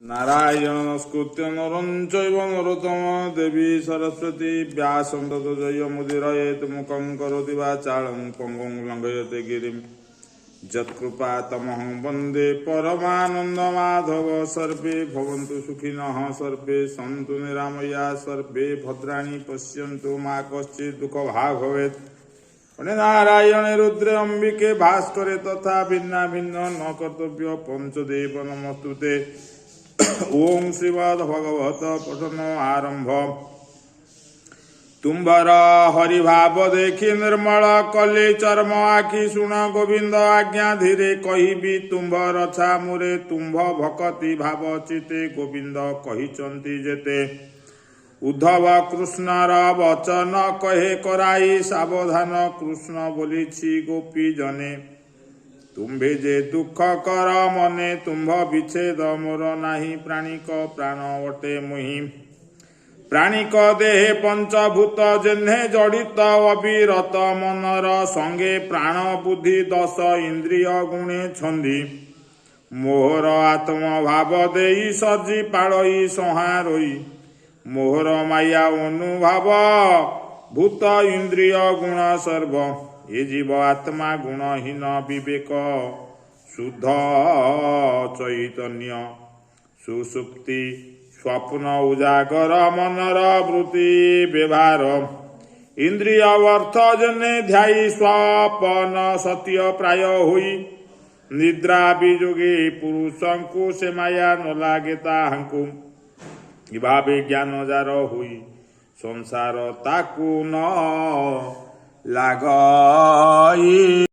नारायण नमस्कृत्य नरं चैव नरोत्तमं देवी सरस्वती व्यासं ततो जयमुदीरयेत् मुखं करोति वाचालं पङ्गुं लङ्घयते गिरिं यत्कृपातमहं वन्दे परमानन्दमाधव सर्वे भवन्तु सुखिनः सर्वे सन्तु निरामया सर्वे भद्राणि पश्यन्तु मा कश्चित् दुःखभाग् भवेत्। नारायणे रुद्रे अंबिके भास्करे तथा भिन्ना भिन्न न कर्तव्य पंचदेव नमस्तुते। ओम श्रीमद् भगवत पठन आरंभ। तुम्भर हरिभाव देखी निर्मल कले चर्म आखि शुण गोविंद आज्ञा धीरे कहिबी तुम्भर छामुरे तुम्भ भक्ति भाव चिते गोविंद कहिचंती जेते। उद्धव कृष्णर वचन कहे कराई सावधान कृष्ण बोलिछि गोपी जने। तुम्भे जे दुख कर मने तुम्भ विच्छेद मोर नाही प्राणिक प्राण अटे मुहि। प्राणिक देहे पंचभूत जेन्हे जड़ित अविरत मनर संगे प्राण बुद्धि दश इंद्रिय गुणे छंदी। मोहर आत्म भाव देई सजी पाड़ई संहारोई। मोहर माया अनुभाव भूत इंद्रिय गुण सर्व। ये जीव आत्मा गुणहीन विवेक शुद्ध चैतन्य सुसुप्ति स्वप्न उजागर मनर वृत्ति व्यवहार। इंद्रिय अर्थ जने ध्यायी स्वपन सत्य प्राय हुई। निद्रा वियोगे पुरुषंकु से माया न लागे ताहांकु। भावे ज्ञान जार हुई संसार ताकू न लागई।